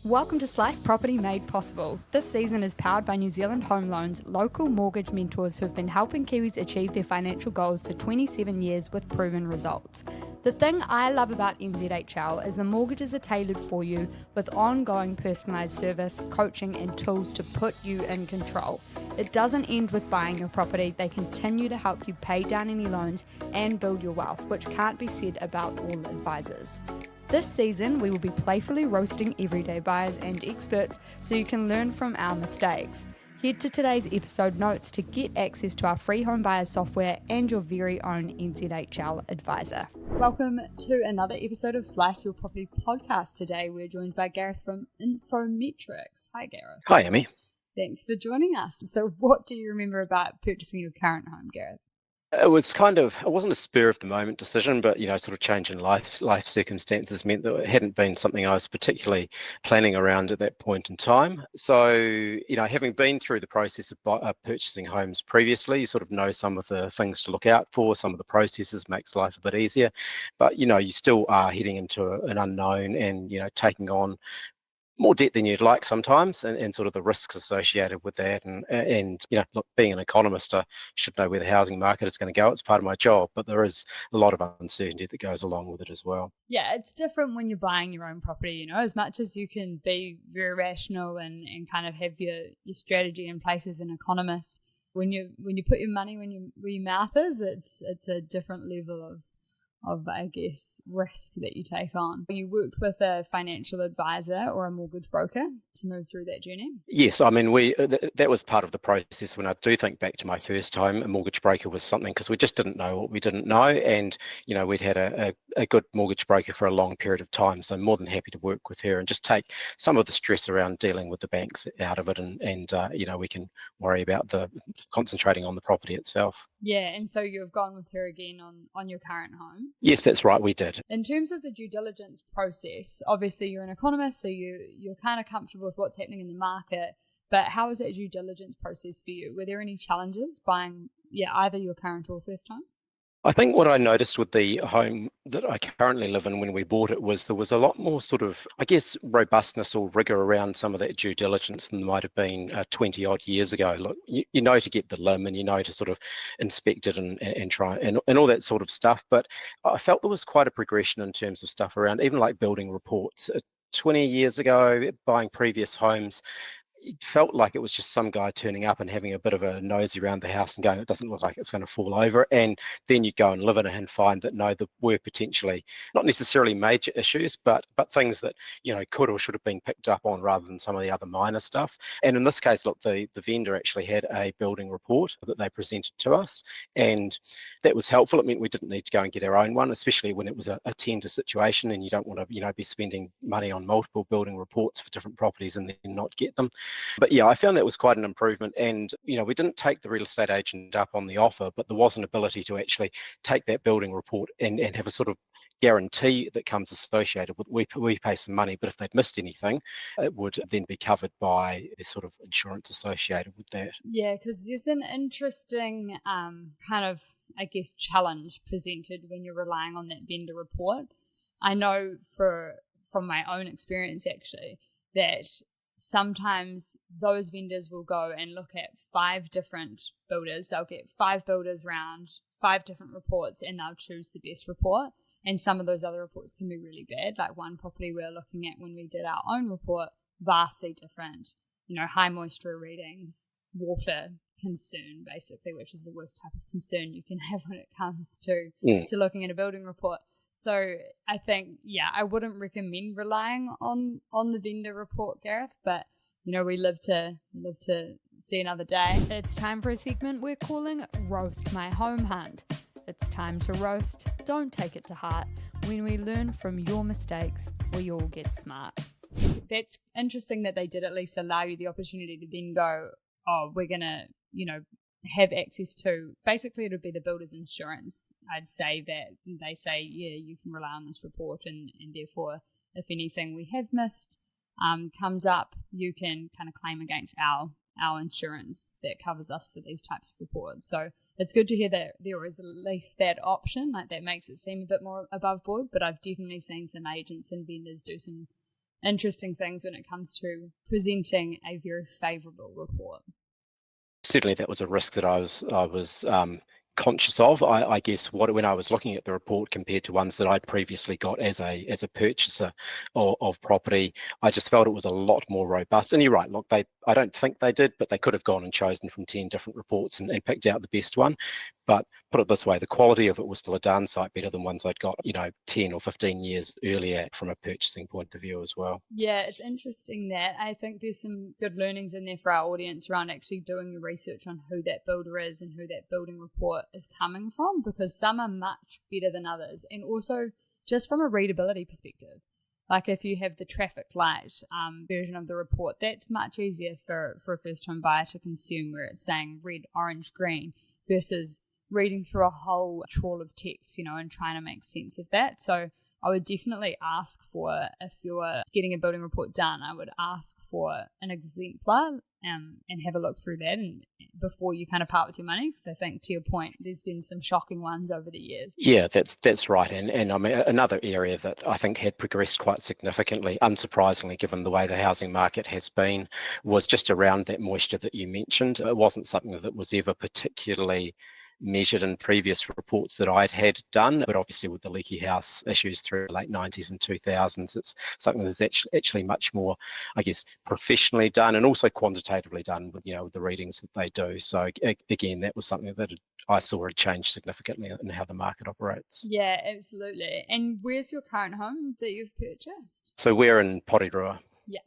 Welcome to Slice Property Made Possible. This season is powered by New Zealand Home Loans, local mortgage mentors who have been helping Kiwis achieve their financial goals for 27 years with proven results. The thing I love about NZHL is the mortgages are tailored for you with ongoing personalised service, coaching and tools to put you in control. It doesn't end with buying your property, they continue to help you pay down any loans and build your wealth, which can't be said about all advisors. This season, we will be playfully roasting everyday buyers and experts so you can learn from our mistakes. Head to today's episode notes to get access to our free home buyers software and your very own NZHL advisor. Welcome to another episode of Slice Your Property podcast. Today, we're joined by Gareth from Infometrics. Hi, Gareth. Hi, Amy. Thanks for joining us. So what do you remember about purchasing your current home, Gareth? It wasn't a spur of the moment decision, but, sort of change in life circumstances meant that it hadn't been something I was particularly planning around at that point in time. So, having been through the process of purchasing homes previously, you sort of know some of the things to look out for, some of the processes makes life a bit easier, but, you still are heading into an unknown and, taking on more debt than you'd like sometimes, and sort of the risks associated with that. And look, being an economist, I should know where the housing market is going to go. It's part of my job, but there is a lot of uncertainty that goes along with it as well. Yeah, it's different when you're buying your own property, as much as you can be very rational and kind of have your strategy in place as an economist. When you put your money where your mouth is, it's a different level of I guess, risk that you take on. You worked with a financial advisor or a mortgage broker to move through that journey? Yes, I mean, that was part of the process. When I do think back to my first home, a mortgage broker was something, because we just didn't know what we didn't know. And, we'd had a good mortgage broker for a long period of time. So I'm more than happy to work with her and just take some of the stress around dealing with the banks out of it. And we can worry about concentrating on the property itself. Yeah, and so you've gone with her again on your current home? Yes, that's right, we did. In terms of the due diligence process, obviously you're an economist, so you're kind of comfortable with what's happening in the market, but how was that due diligence process for you? Were there any challenges buying either your current or first home? I think what I noticed with the home that I currently live in when we bought it was there was a lot more sort of, I guess, robustness or rigor around some of that due diligence than there might have been 20 odd years ago. Look, you know to get the limb and to sort of inspect it and try and all that sort of stuff. But I felt there was quite a progression in terms of stuff around even like building reports. 20 years ago, buying previous homes, it felt like it was just some guy turning up and having a bit of a nosy around the house and going, it doesn't look like it's going to fall over. And then you go and live in it and find that no, there were potentially not necessarily major issues, but things that, could or should have been picked up on rather than some of the other minor stuff. And in this case, look, the vendor actually had a building report that they presented to us, and that was helpful. It meant we didn't need to go and get our own one, especially when it was a tender situation and you don't want to, be spending money on multiple building reports for different properties and then not get them. But I found that was quite an improvement. And, we didn't take the real estate agent up on the offer, but there was an ability to actually take that building report and have a sort of guarantee that comes associated with we pay some money, but if they'd missed anything, it would then be covered by the sort of insurance associated with that. Yeah, because there's an interesting kind of, I guess, challenge presented when you're relying on that vendor report. I know from my own experience, actually, that sometimes those vendors will go and look at 5 different builders. They'll get 5 builders round, 5 different reports, and they'll choose the best report. And some of those other reports can be really bad. Like one property we were looking at when we did our own report, vastly different, high moisture readings, water concern, basically, which is the worst type of concern you can have when it comes to looking at a building report. So I think, I wouldn't recommend relying on the vendor report, Gareth, but, we live to see another day. It's time for a segment we're calling Roast My Home Hunt. It's time to roast, don't take it to heart. When we learn from your mistakes, we all get smart. That's interesting that they did at least allow you the opportunity to then go, we're going to, have access to, basically it would be the builder's insurance. I'd say that they say, you can rely on this report and therefore if anything we have missed comes up, you can kind of claim against our insurance that covers us for these types of reports. So it's good to hear that there is at least that option. Like that makes it seem a bit more above board, but I've definitely seen some agents and vendors do some interesting things when it comes to presenting a very favourable report. Certainly, that was a risk that I was conscious of. I guess when I was looking at the report compared to ones that I'd previously got as a purchaser of property, I just felt it was a lot more robust. And you're right, look, I don't think they did, but they could have gone and chosen from 10 different reports and picked out the best one. But put it this way, the quality of it was still a darn sight better than ones I'd got, 10 or 15 years earlier from a purchasing point of view as well. Yeah, it's interesting that. I think there's some good learnings in there for our audience around actually doing your research on who that builder is and who that building report is coming from, because some are much better than others. And also just from a readability perspective, like if you have the traffic light version of the report, that's much easier for a first home buyer to consume, where it's saying red, orange, green, versus reading through a whole trawl of text, and trying to make sense of that. So I would definitely ask for, if you're getting a building report done, I would ask for an exemplar and have a look through that and before you kind of part with your money, because I think, to your point, there's been some shocking ones over the years. Yeah, that's right. And I mean, another area that I think had progressed quite significantly, unsurprisingly, given the way the housing market has been, was just around that moisture that you mentioned. It wasn't something that was ever particularly measured in previous reports that I'd had done, but obviously with the leaky house issues through the late 90s and 2000s, it's something that's actually much more, I guess, professionally done and also quantitatively done with, with the readings that they do. So again, that was something that I saw had changed significantly in how the market operates. Yeah, absolutely. And where's your current home that you've purchased? So we're in Porirua. Yeah.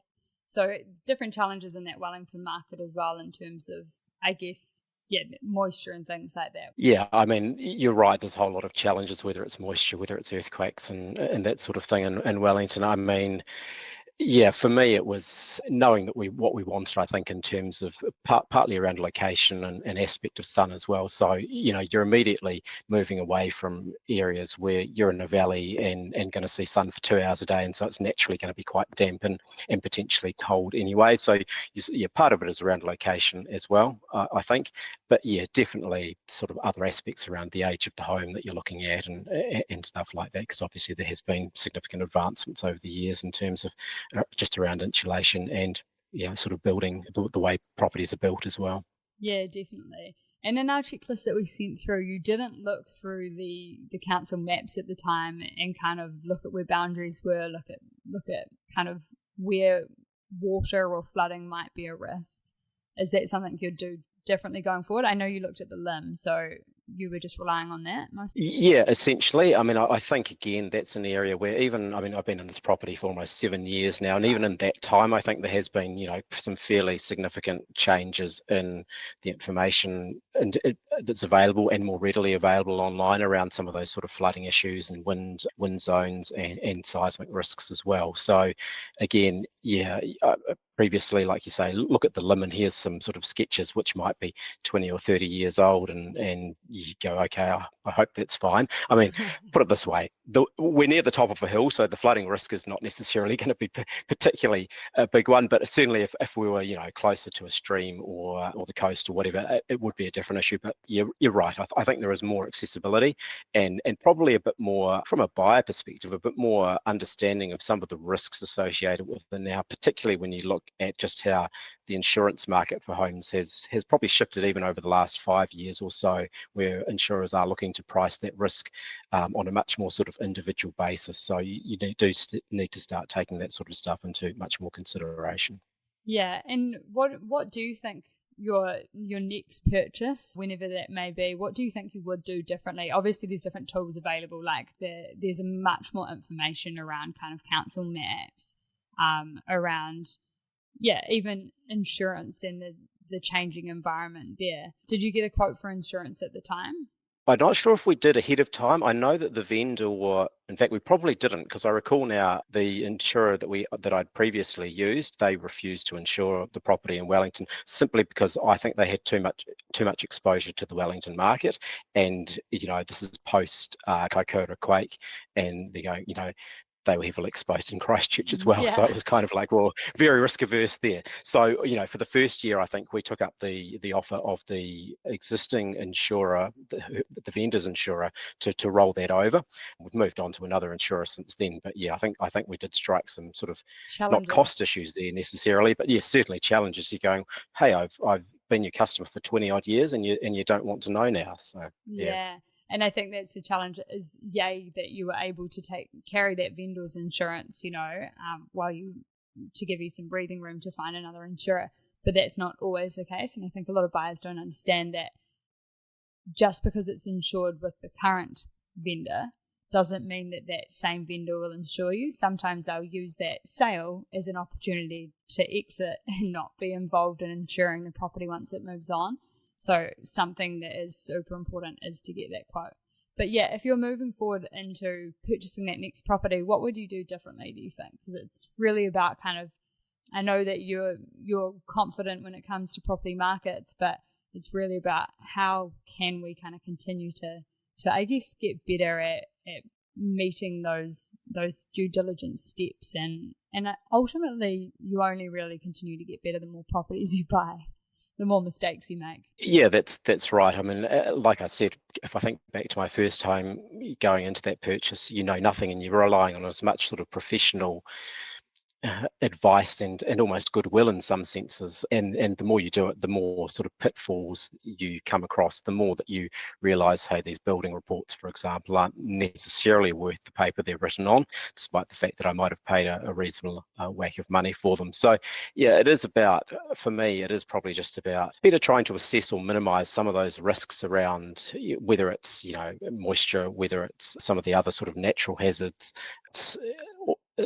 So different challenges in that Wellington market as well, in terms of, I guess, moisture and things like that. Yeah, I mean, you're right. There's a whole lot of challenges, whether it's moisture, whether it's earthquakes and that sort of thing in Wellington. I mean, yeah, for me, it was knowing that what we wanted, I think, in terms of partly around location and aspect of sun as well. So, you're immediately moving away from areas where you're in a valley and going to see sun for 2 hours a day. And so it's naturally going to be quite damp and potentially cold anyway. So, part of it is around location as well, I think. But yeah, definitely sort of other aspects around the age of the home that you're looking at and stuff like that, because obviously there has been significant advancements over the years in terms of just around insulation and sort of building the way properties are built as well. Yeah, definitely. And in our checklist that we sent through, you didn't look through the council maps at the time and kind of look at where boundaries were, look at kind of where water or flooding might be a risk. Is that something you'd do differently going forward? I know you looked at the limb, so you were just relying on that mostly? Yeah, essentially. I mean, I think, again, that's an area where I've been in this property for almost 7 years now, and even in that time, I think there has been, some fairly significant changes in the information that's available and more readily available online around some of those sort of flooding issues and wind zones and seismic risks as well. So, again, previously, like you say, look at the limb, and here's some sort of sketches which might be 20 or 30 years old, and you go, okay, I hope that's fine. I mean, put it this way, we're near the top of a hill, so the flooding risk is not necessarily going to be particularly a big one, but certainly if we were, closer to a stream or the coast or whatever, it would be a different issue. But you're right. I think there is more accessibility and probably a bit more, from a buyer perspective, a bit more understanding of some of the risks associated with them now, particularly when you look at just how the insurance market for homes has probably shifted even over the last 5 years or so, where insurers are looking to price that risk on a much more sort of individual basis. So you do need to start taking that sort of stuff into much more consideration. Yeah, and what do you think your next purchase, whenever that may be, what do you think you would do differently? Obviously, there's different tools available, like there's much more information around kind of council maps, around even insurance and the changing environment there. Did you get a quote for insurance at the time? I'm not sure if we did ahead of time. I know that the vendor, in fact, we probably didn't, because I recall now the insurer that I'd previously used, they refused to insure the property in Wellington simply because I think they had too much exposure to the Wellington market. And this is post Kaikoura quake, and they're going, they were heavily exposed in Christchurch as well. So Yeah. it was kind of like, well, very risk averse there. So, for the first year, I think we took up the offer of the existing insurer, the vendor's insurer, to roll that over. We've moved on to another insurer since then. But yeah, I think we did strike some sort of not Challenges. cost issues there necessarily, but yeah, certainly challenges. You're going, hey, I've been your customer for 20 odd years and you don't want to know now. So yeah. Yeah. And I think that's the challenge is, yay, that you were able to carry that vendor's insurance, while to give you some breathing room to find another insurer. But that's not always the case. And I think a lot of buyers don't understand that just because it's insured with the current vendor doesn't mean that that same vendor will insure you. Sometimes they'll use that sale as an opportunity to exit and not be involved in insuring the property once it moves on. So something that is super important is to get that quote. But yeah, if you're moving forward into purchasing that next property, what would you do differently, do you think? Because it's really about kind of, I know that you're confident when it comes to property markets, but it's really about how can we kind of continue to I guess get better at meeting those due diligence steps, and ultimately you only really continue to get better the more properties you buy, the more mistakes you make. Yeah, that's right. I mean, like I said, if I think back to my first time going into that purchase, you know nothing and you're relying on as much sort of professional advice and almost goodwill in some senses, and the more you do it, the more sort of pitfalls you come across, the more that you realize, hey, these building reports, for example, aren't necessarily worth the paper they're written on, despite the fact that I might have paid a reasonable whack of money for them. So yeah, it is about, for me, it is probably just about better trying to assess or minimize some of those risks around whether it's moisture, whether it's some of the other sort of natural hazards. It's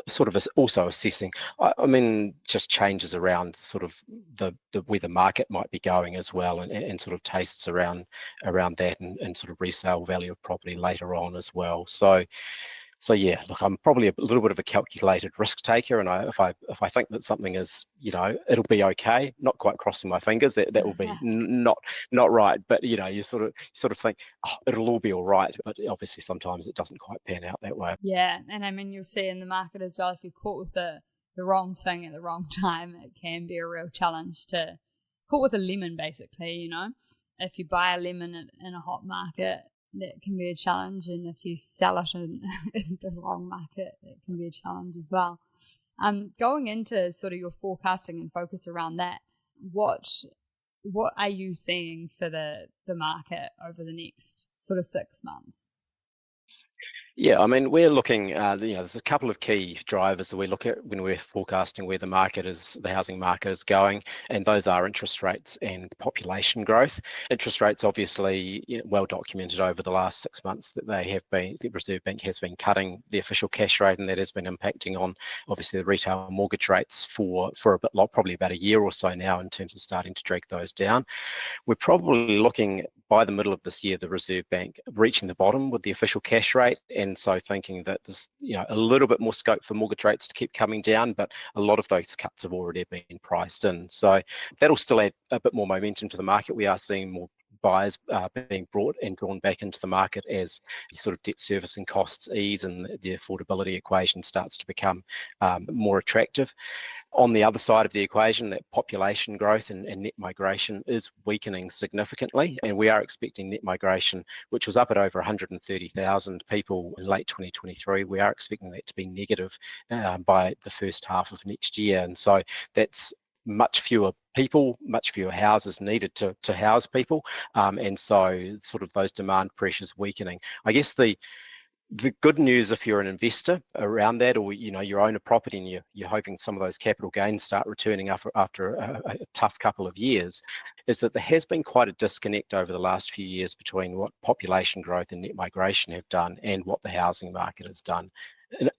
sort of also assessing, I mean, just changes around sort of the where the market might be going as well, and sort of tastes around that, and sort of resale value of property later on as well. So yeah, look, I'm probably a little bit of a calculated risk taker, and if I think that something is, it'll be okay, not quite crossing my fingers that will be not right, but you sort of think, oh, it'll all be all right, but obviously sometimes it doesn't quite pan out that way. Yeah, and I mean you'll see in the market as well, if you're caught with the wrong thing at the wrong time, it can be a real challenge to caught with a lemon basically. If you buy a lemon in a hot market, that can be a challenge, and if you sell it in the wrong market, it can be a challenge as well. Going into sort of your forecasting and focus around that, what are you seeing for the market over the next sort of 6 months? Yeah, I mean, we're looking, there's a couple of key drivers that we look at when we're forecasting where the housing market is going, and those are interest rates and population growth. Interest rates, obviously, well documented over the last 6 months that the Reserve Bank has been cutting the official cash rate, and that has been impacting on, obviously, the retail mortgage rates for a bit, probably about a year or so now, in terms of starting to drag those down. We're probably looking by the middle of this year, the Reserve Bank reaching the bottom with the official cash rate, and so thinking that there's a little bit more scope for mortgage rates to keep coming down, but a lot of those cuts have already been priced in. So that'll still add a bit more momentum to the market. We are seeing more buyers being brought and drawn back into the market as sort of debt servicing costs ease and the affordability equation starts to become more attractive. On the other side of the equation, that population growth and net migration is weakening significantly, and we are expecting net migration, which was up at over 130,000 people in late 2023, we are expecting that to be negative by the first half of next year. And so that's much fewer people, much fewer houses needed to house people, and so sort of those demand pressures weakening. I guess the good news, if you're an investor around that, or you own a property and you're hoping some of those capital gains start returning after a tough couple of years, is that there has been quite a disconnect over the last few years between what population growth and net migration have done and what the housing market has done.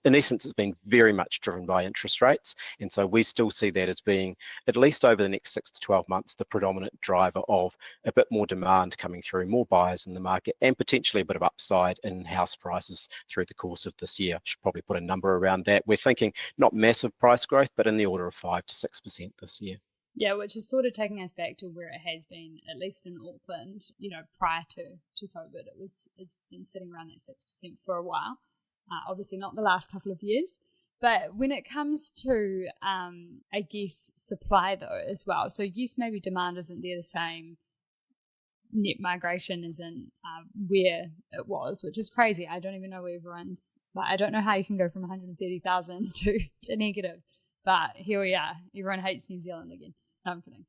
In essence, it's been very much driven by interest rates, and so we still see that as being, at least over the next 6 to 12 months, the predominant driver of a bit more demand coming through, more buyers in the market, and potentially a bit of upside in house prices through the course of this year. Should probably put a number around that. We're thinking not massive price growth, but in the order of 5 to 6% this year. Yeah, which is sort of taking us back to where it has been, at least in Auckland, prior to COVID. It's been sitting around that 6% for a while. obviously not the last couple of years. But when it comes to, I guess, supply though as well, so yes, maybe demand isn't there the same, net migration isn't where it was, which is crazy. I don't even know where everyone's, like, I don't know how you can go from 130,000 to negative, but here we are. Everyone hates New Zealand again. No, I'm kidding.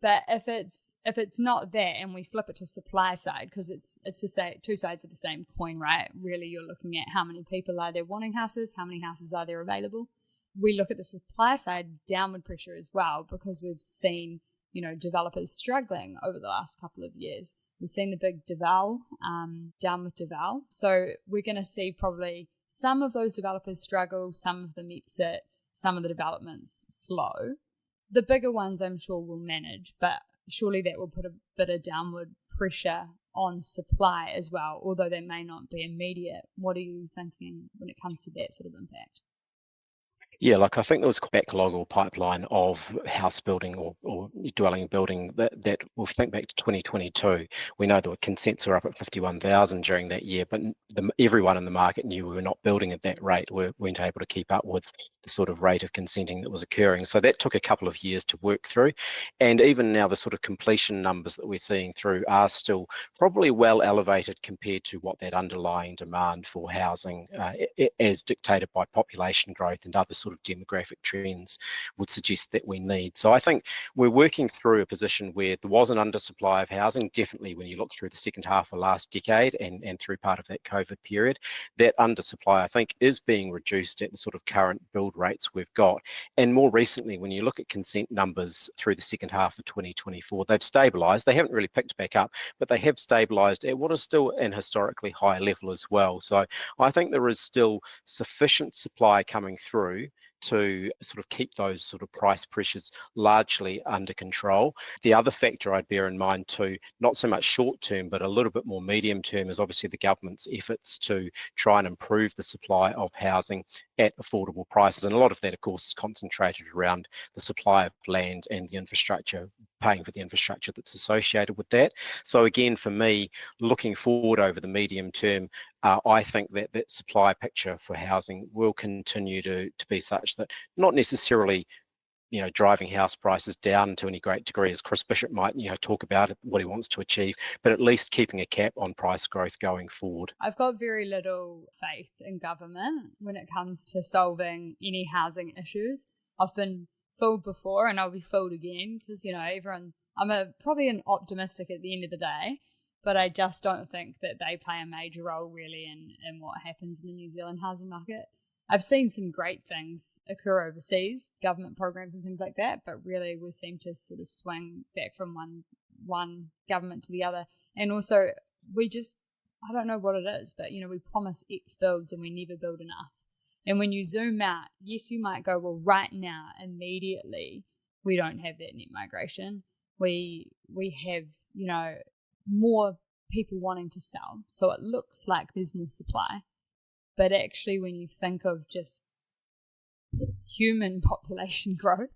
But if it's not that, and we flip it to supply side, because it's the same, two sides of the same coin, right? Really, you're looking at how many people are there wanting houses, how many houses are there available. We look at the supply side, downward pressure as well, because we've seen, developers struggling over the last couple of years. We've seen the big deval, downward deval. So we're going to see probably some of those developers struggle, some of them exit, some of the developments slow. The bigger ones I'm sure will manage, but surely that will put a bit of downward pressure on supply as well, although they may not be immediate. What are you thinking when it comes to that sort of impact? Yeah, like I think there was a backlog or pipeline of house building or dwelling building that we'll think back to 2022. We know the consents were up at 51,000 during that year, but everyone in the market knew we were not building at that rate. We weren't able to keep up with the sort of rate of consenting that was occurring. So that took a couple of years to work through. And even now, the sort of completion numbers that we're seeing through are still probably well elevated compared to what that underlying demand for housing, as dictated by population growth and other sort of demographic trends, would suggest that we need. So I think we're working through a position where there was an undersupply of housing, definitely when you look through the second half of last decade and through part of that COVID period. That undersupply, I think, is being reduced at the sort of current build rates we've got. And more recently, when you look at consent numbers through the second half of 2024, they've stabilised. They haven't really picked back up, but they have stabilised at what is still an historically high level as well. So I think there is still sufficient supply coming through to sort of keep those sort of price pressures largely under control. The other factor I'd bear in mind too, not so much short term, but a little bit more medium term, is obviously the government's efforts to try and improve the supply of housing at affordable prices. And a lot of that, of course, is concentrated around the supply of land and the infrastructure, paying for the infrastructure that's associated with that. So again, for me, looking forward over the medium term, I think that that supply picture for housing will continue to be such that not necessarily driving house prices down to any great degree, as Chris Bishop might, talk about what he wants to achieve, but at least keeping a cap on price growth going forward. I've got very little faith in government when it comes to solving any housing issues. I've been fooled before and I'll be fooled again because, everyone, probably an optimistic at the end of the day, but I just don't think that they play a major role really in what happens in the New Zealand housing market. I've seen some great things occur overseas, government programs and things like that, but really we seem to sort of swing back from one government to the other. And also I don't know what it is, but we promise X builds and we never build enough. And when you zoom out, yes, you might go, well, right now, immediately, we don't have that net migration. We have, more people wanting to sell. So it looks like there's more supply. But actually, when you think of just human population growth,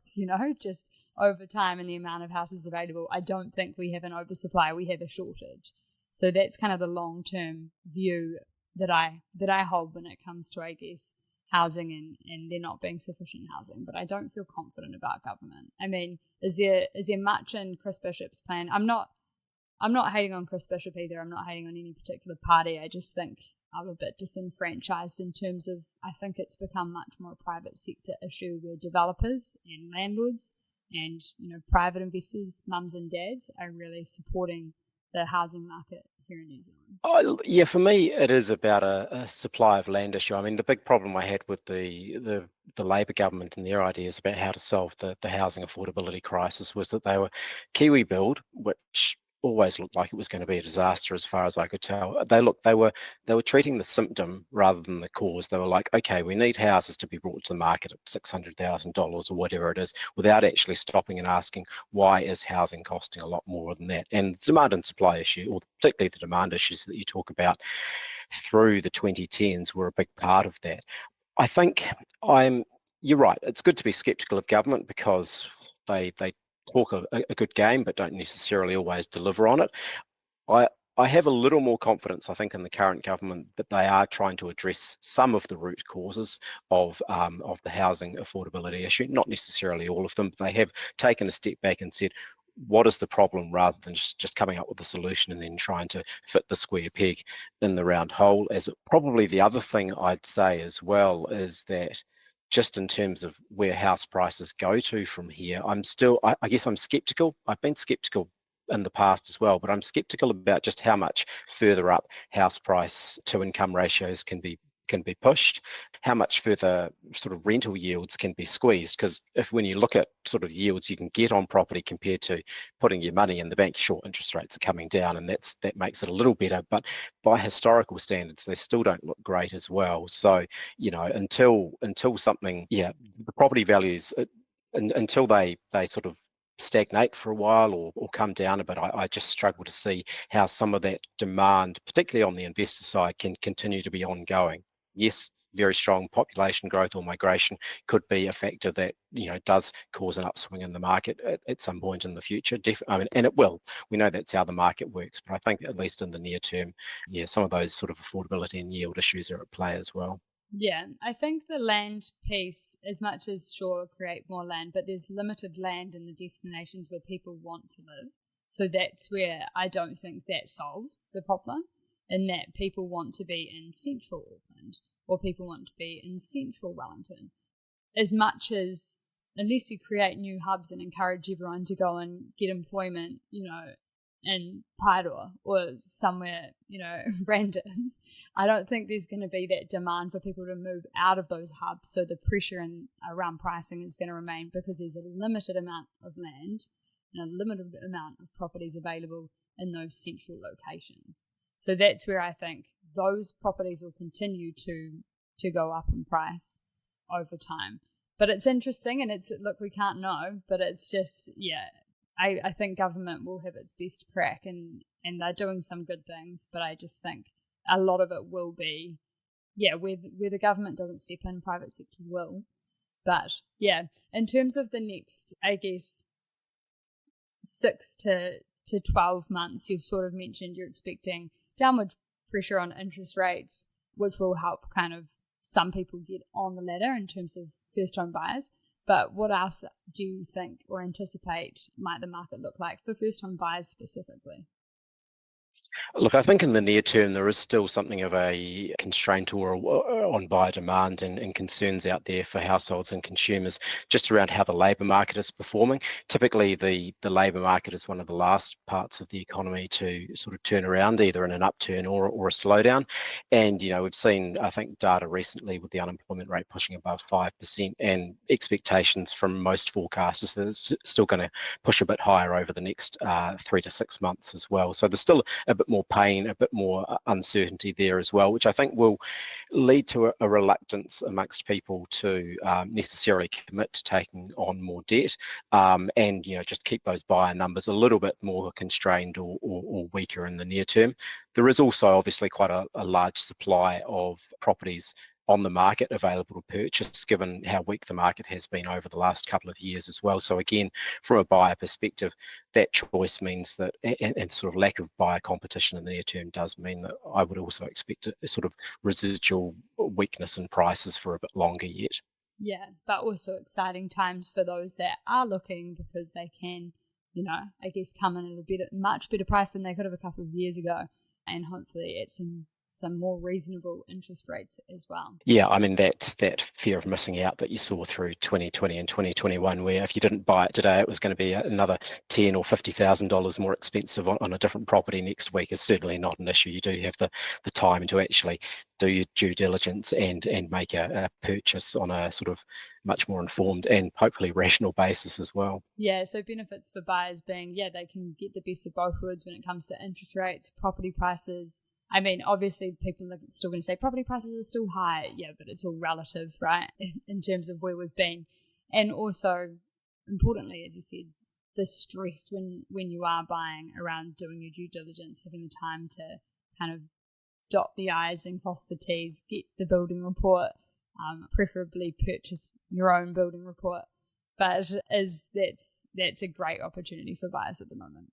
just over time and the amount of houses available, I don't think we have an oversupply, we have a shortage. So that's kind of the long-term view that I hold when it comes to, I guess, housing and there not being sufficient housing. But I don't feel confident about government. I mean, is there much in Chris Bishop's plan? I'm not hating on Chris Bishop either. I'm not hating on any particular party. I just think I'm a bit disenfranchised in terms of, I think it's become much more a private sector issue where developers and landlords and, private investors, mums and dads are really supporting the housing market here in New Zealand. Oh, yeah, for me, it is about a supply of land issue. I mean, the big problem I had with the Labour government and their ideas about how to solve the housing affordability crisis was that they were Kiwi build, which always looked like it was going to be a disaster as far as I could tell. They were treating the symptom rather than the cause. They were like, okay, we need houses to be brought to the market at $600,000 or whatever it is, without actually stopping and asking why is housing costing a lot more than that. And the demand and supply issue, or particularly the demand issues that you talk about through the 2010s, were a big part of that. I think you're right. It's good to be sceptical of government because they talk a good game, but don't necessarily always deliver on it. I have a little more confidence, I think, in the current government that they are trying to address some of the root causes of the housing affordability issue. Not necessarily all of them, but they have taken a step back and said, what is the problem, rather than just coming up with a solution and then trying to fit the square peg in the round hole. As probably the other thing I'd say as well is that just in terms of where house prices go to from here, I guess I'm skeptical. I've been skeptical in the past as well, but I'm skeptical about just how much further up house price to income ratios can be pushed, how much further sort of rental yields can be squeezed. Because when you look at sort of yields you can get on property compared to putting your money in the bank, sure, interest rates are coming down and that makes it a little better, but by historical standards they still don't look great as well. So until something, the property values, until they sort of stagnate for a while or come down a bit, I just struggle to see how some of that demand, particularly on the investor side, can continue to be ongoing. Yes, very strong population growth or migration could be a factor that does cause an upswing in the market at some point in the future. And it will. We know that's how the market works, but I think at least in the near term, some of those sort of affordability and yield issues are at play as well. Yeah, I think the land piece, as much as sure create more land, but there's limited land in the destinations where people want to live. So that's where I don't think that solves the problem, in that people want to be in central Auckland or people want to be in central Wellington. As much as, unless you create new hubs and encourage everyone to go and get employment, in Paeroa or somewhere, random, I don't think there's going to be that demand for people to move out of those hubs. So the pressure around pricing is going to remain, because there's a limited amount of land and a limited amount of properties available in those central locations. So that's where I think those properties will continue to go up in price over time. But it's interesting, and look, we can't know, but it's just, I think government will have its best crack, and they're doing some good things, but I just think a lot of it will be, where the government doesn't step in, private sector will. But in terms of the next, I guess, 6 to 12 months, you've sort of mentioned you're expecting downward pressure on interest rates, which will help kind of some people get on the ladder in terms of first home buyers. But what else do you think or anticipate might the market look like for first home buyers specifically? Look, I think in the near term there is still something of a constraint or on buyer demand and concerns out there for households and consumers just around how the labour market is performing. Typically the labour market is one of the last parts of the economy to sort of turn around, either in an upturn or a slowdown. And we've seen, I think, data recently with the unemployment rate pushing above 5% and expectations from most forecasters that it's still going to push a bit higher over the next 3 to 6 months as well. So there's still a bit more pain, a bit more uncertainty there as well, which I think will lead to a reluctance amongst people to necessarily commit to taking on more debt, and just keep those buyer numbers a little bit more constrained or weaker in the near term. There is also obviously quite a large supply of properties on the market available to purchase, given how weak the market has been over the last couple of years as well. So again, from a buyer perspective, that choice means that, and sort of lack of buyer competition in the near term does mean that I would also expect a sort of residual weakness in prices for a bit longer yet. Yeah, but also exciting times for those that are looking, because they can, I guess come in at a much better price than they could have a couple of years ago, and hopefully at some more reasonable interest rates as well. Yeah, I mean, that's that fear of missing out that you saw through 2020 and 2021, where if you didn't buy it today, it was going to be another $10,000 or $50,000 more expensive on a different property next week. Is certainly not an issue. You do have the time to actually do your due diligence and make a purchase on a sort of much more informed and hopefully rational basis as well. Yeah, so benefits for buyers being, they can get the best of both worlds when it comes to interest rates, property prices. I mean, obviously people are still going to say property prices are still high, but it's all relative, right, in terms of where we've been. And also, importantly, as you said, the stress when you are buying around doing your due diligence, having the time to kind of dot the I's and cross the T's, get the building report, preferably purchase your own building report. But that's a great opportunity for buyers at the moment.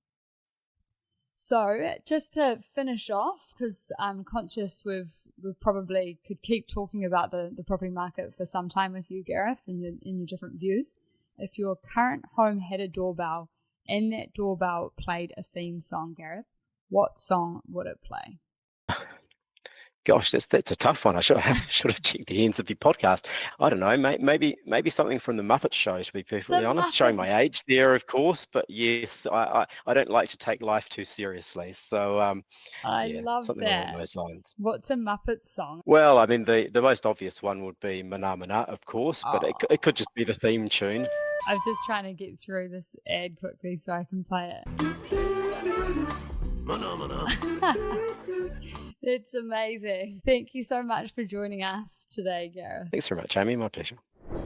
So just to finish off, because I'm conscious we probably could keep talking about the property market for some time with you, Gareth, and your different views. If your current home had a doorbell and that doorbell played a theme song, Gareth, what song would it play? Gosh, that's a tough one. I should have checked the ends of the podcast. I don't know, maybe something from the Muppet Show, to be perfectly honest. Showing my age there, of course, but yes, I don't like to take life too seriously. So I love something that. along those lines. What's a Muppet song? Well, I mean, the most obvious one would be Mana Mana, of course, but it could just be the theme tune. I'm just trying to get through this ad quickly so I can play it. Mana Mana. It's amazing. Thank you so much for joining us today, Gareth. Thanks very much, Amy. My pleasure.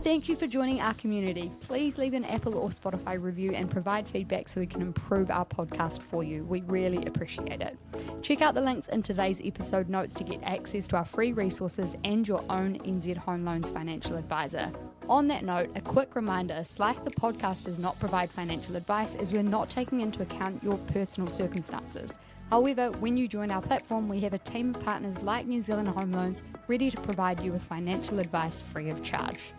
Thank you for joining our community. Please leave an Apple or Spotify review and provide feedback so we can improve our podcast for you. We really appreciate it. Check out the links in today's episode notes to get access to our free resources and your own NZ Home Loans financial advisor. On that note, a quick reminder, Slice the podcast does not provide financial advice as we're not taking into account your personal circumstances. However, when you join our platform, we have a team of partners like New Zealand Home Loans ready to provide you with financial advice free of charge.